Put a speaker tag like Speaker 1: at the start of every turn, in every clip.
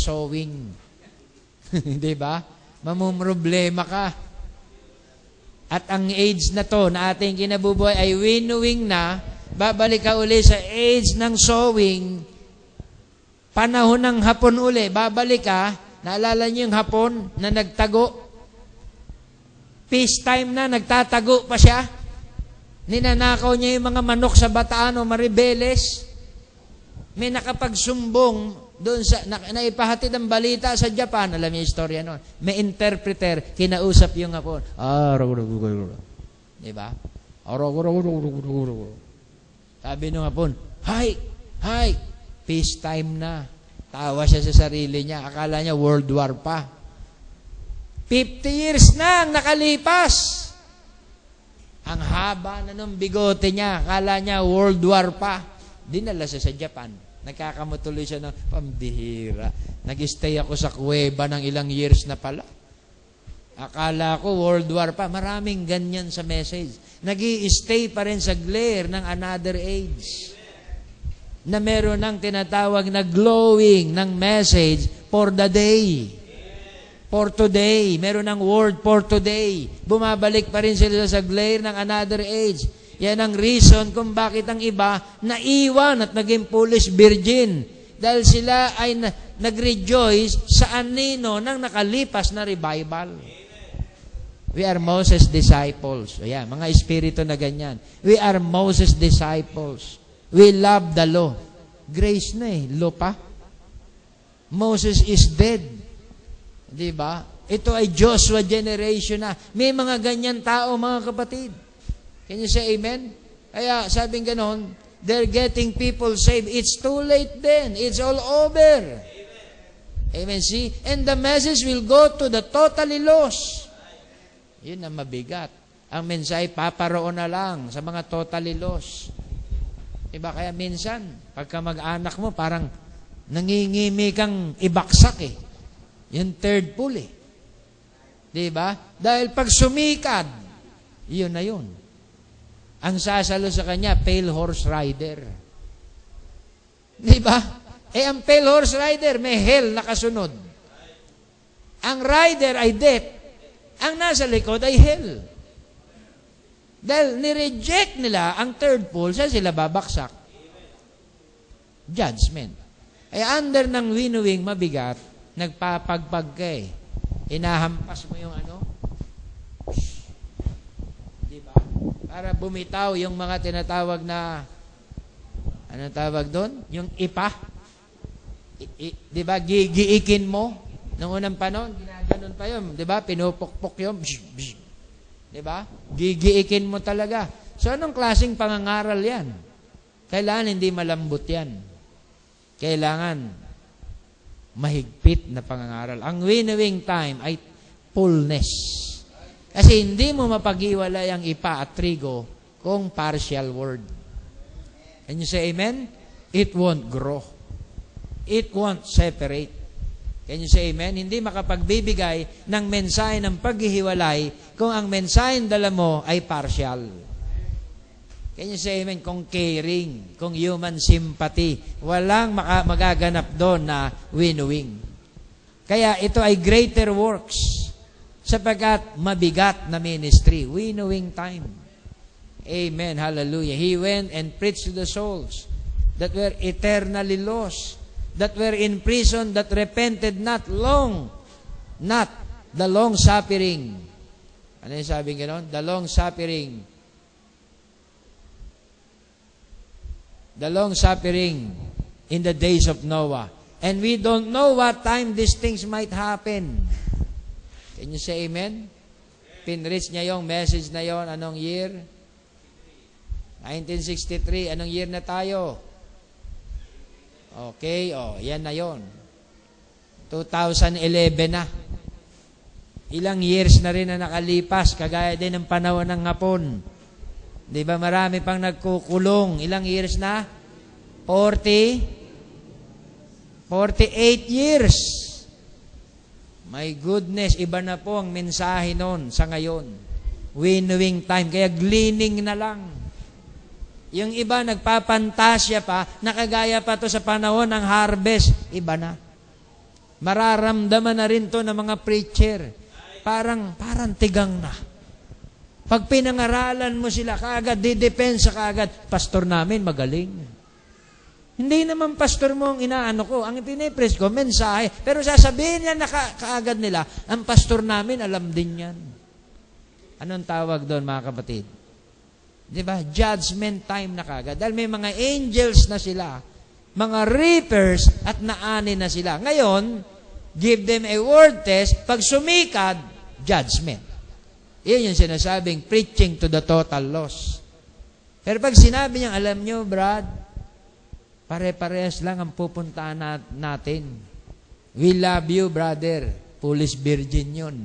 Speaker 1: sowing. Di ba? Mamumroblema ka. At ang age na to na ating kinabubuhay ay winnowing na, babalik ka uli sa age ng sowing, panahon ng hapon uli, babalik ka, naalala niyo yung hapon na nagtago? Peacetime na, nagtatago pa siya. Ninanakaw niya yung mga manok sa bataan o maribeles. May nakapagsumbong doon sa, naipahatid ang balita sa Japan. Alam niyo yung istorya noon. May interpreter, kinausap yung hapon. Diba? Sabi nung hapon, hi, peacetime na. Tawa siya sa sarili niya. Akala niya World War pa. 50 years na ang nakalipas. Ang haba na nung bigote niya. Akala niya World War pa. Dinala siya sa Japan. Nagkakamutuloy siya ng pambihira. Nag-stay ako sa kuweba ng ilang years na pala. Akala ko World War pa. Maraming ganyan sa message. Nag-i-stay pa rin sa glare ng another age. Na meron ng tinatawag na glowing ng message for the day. For today. Meron ng word for today. Bumabalik pa rin sila sa glare ng another age. Yan ang reason kung bakit ang iba naiwan at naging foolish virgin. Dahil sila ay nag-rejoice sa anino ng nakalipas na revival. We are Moses' disciples. Ayan, mga espiritu na ganyan. We are Moses' disciples. We love the law. Grace na law pa. Moses is dead. Diba? Ito ay Joshua generation na. May mga ganyan tao, mga kapatid. Can you say amen? Kaya sabing ganon, they're getting people saved. It's too late then. It's all over. Amen. See? And the message will go to the totally lost. Yun ang mabigat. Ang mensahe, paparoon na lang sa mga totally lost. Diba? Kaya minsan, pagka mag-anak mo, parang nangingimi kang ibaksak Yung third pull Diba? Dahil pag sumikad, yun na yun. Ang sasalo sa kanya, pale horse rider. Diba? Ang pale horse rider, may hell na kasunod. Ang rider ay death. Ang nasa likod ay hell. Dahil nireject nila ang third pole, saan sila babaksak? Judgment. Ay under ng winnowing mabigat, nagpapagpag ka Inahampas mo yung Diba? Para bumitaw yung mga tinatawag na, anong tawag doon? Yung ipa. Diba? Gigiikin mo. Noong unang panahon, ginaganon pa yun. Diba? Pinupukpok yun. Diba? Gigiikin mo talaga. So, anong klaseng pangangaral yan? Kailangan hindi malambot yan. Kailangan mahigpit na pangangaral. Ang winnowing time ay fullness. Kasi hindi mo mapag-iwalay ang ipa at trigo kung partial word. Can you say amen? It won't grow. It won't separate. Can you say amen? Hindi makapagbibigay ng mensahe ng paghihiwalay kung ang mensahe dala mo ay partial. Can you say amen? Kung caring, kung human sympathy, walang magaganap doon na winnowing. Kaya ito ay greater works sapagkat mabigat na ministry. Winnowing time. Amen. Hallelujah. He went and preached to the souls that were eternally lost, that were in prison, that repented not the long suffering. Ano yung sabi gano'n? The long suffering in the days of Noah. And we don't know what time these things might happen. Can you say amen? Pinreach niya yung message na yon. Anong year? 1963. Anong year na tayo? Okay, yan na yon. 2011 na. Ilang years na rin na nakalipas, kagaya din ng panahon ng hapon. Di ba marami pang nagkukulong? Ilang years na? 48 years. My goodness, iba na po ang mensahe noon sa ngayon. Winnowing time, kaya gleaning na lang. Yung iba nagpapantasya pa, nakagaya pa to sa panahon ng harvest, iba na. Mararamdaman na rin to ng mga preacher. Parang tigang na. Pag pinangaralan mo sila, kaagad, didepensa kaagad, pastor namin magaling. Hindi naman pastor mo ang inaano ko. Ang pinipress ko, mensahe. Pero sasabihin niya na kaagad nila, ang pastor namin, alam din yan. Anong tawag doon, mga kapatid? Diba? Judgment time na kaagad. Dahil may mga angels na sila, mga reapers, at naani na sila. Ngayon, give them a word test. Pag sumikad, judgment. Iyan yung sinasabing preaching to the total loss. Pero pag sinabi niya, alam nyo, Brad, pare-parehas lang ang pupuntahan natin. We love you, brother. Foolish virgin yun.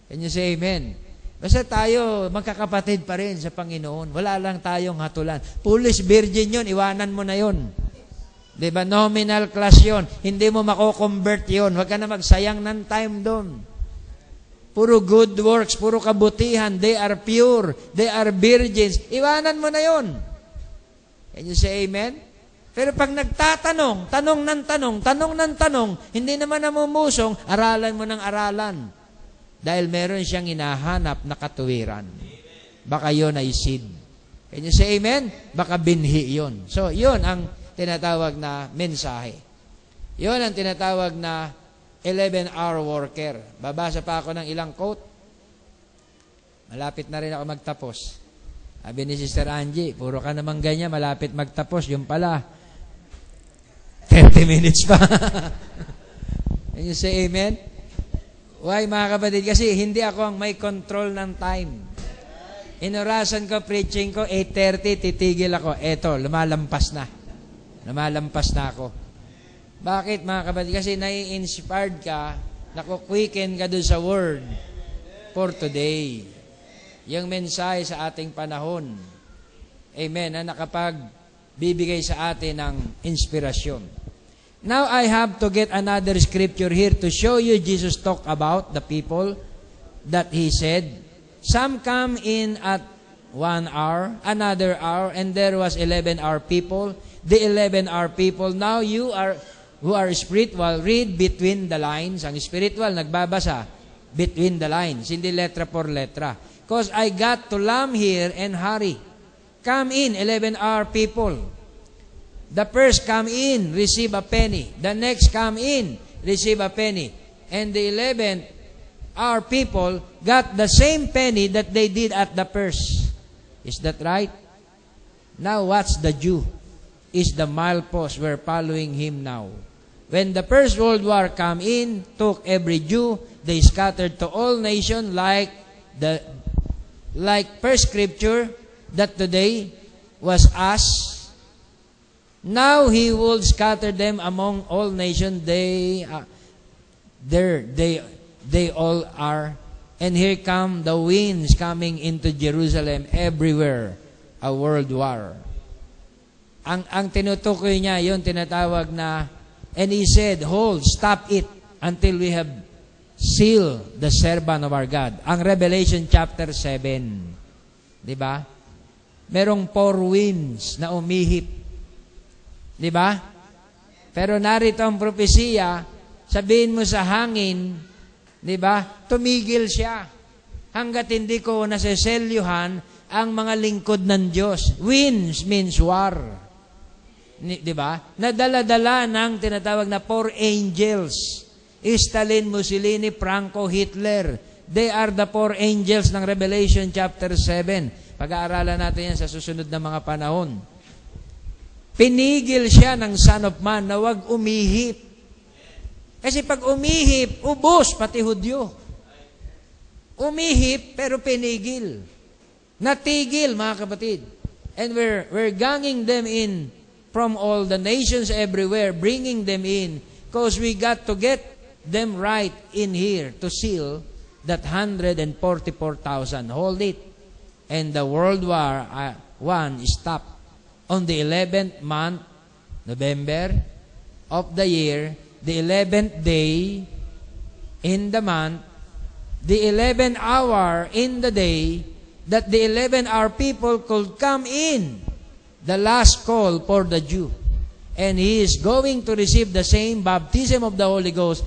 Speaker 1: Can you say amen? Basta tayo, magkakapatid pa rin sa Panginoon. Wala lang tayong hatulan. Foolish virgin yun, iwanan mo na yun. Diba? Nominal class yun. Hindi mo mako-convert yun. Huwag ka na magsayang ng time doon. Puro good works, puro kabutihan. They are pure. They are virgins. Iwanan mo na yun. Can you say amen? Pero pag nagtatanong, tanong ng tanong, hindi naman namumusong, aralan mo ng aralan. Dahil meron siyang hinahanap na katuwiran. Baka yun ay seed. Can you say amen? Baka binhi yun. So, yun ang tinatawag na mensahe. Yun ang tinatawag na 11-hour worker. Babasa pa ako ng ilang quote. Malapit na rin ako magtapos. Sabi ni Sister Angie, puro ka naman ganyan, malapit magtapos. Yung pala, 30 minutes pa. Can you say amen? Why, mga kapatid? Kasi hindi ako ang may control ng time. Inorasan ko, preaching ko, 8:30, titigil ako. Eto, lumalampas na. Lumalampas na ako. Bakit, mga kapatid? Kasi nai-inspired ka, nakuquicken ka doon sa word for today. Yung mensahe sa ating panahon. Amen. Na nakapagbibigay sa atin ng inspirasyon. Now, I have to get another scripture here to show you Jesus talked about the people that He said, some come in at 1 hour, another hour, and there was 11-hour people. The 11-hour people, now you are, who are spiritual, read between the lines. Ang spiritual, nagbabasa between the lines, hindi letra por letra. Because I got to lamb here and hurry. Come in, 11-hour people. The first come in, receive a penny. The next come in, receive a penny. And the 11-hour people got the same penny that they did at the first. Is that right? Now watch the Jew. Is the milepost we're following him now. When the First World War come in, took every Jew, they scattered to all nations like first scripture that today was us. Now He will scatter them among all nations. They all are. And here come the winds coming into Jerusalem everywhere. A world war. Ang tinutukoy niya, yun tinatawag na, and He said, hold, stop it until we have sealed the servant of our God. Ang Revelation chapter 7. Diba? Merong 4 winds na umihip. Diba? Pero narito ang propesiya, sabihin mo sa hangin, diba? Tumigil siya. Hanggat hindi ko naseselyuhan ang mga lingkod ng Diyos. Winds means war. Diba? Nadala-dala ng tinatawag na 4 angels. Stalin, Mussolini, Franco, Hitler. They are the 4 angels ng Revelation chapter 7. Pag-aaralan natin yan sa susunod na mga panahon. Pinigil siya ng Son of Man na huwag umihip. Kasi pag umihip, ubos pati Hudyo. Umihip pero pinigil. Natigil, mga kapatid. And we're ganging them in from all the nations everywhere, bringing them in, because we got to get them right in here to seal that 144,000. Hold it. And the World War I stopped. On the 11th month, November, of the year, the 11th day in the month, the 11th hour in the day, that the 11-hour people could come in, the last call for the Jew. And he is going to receive the same baptism of the Holy Ghost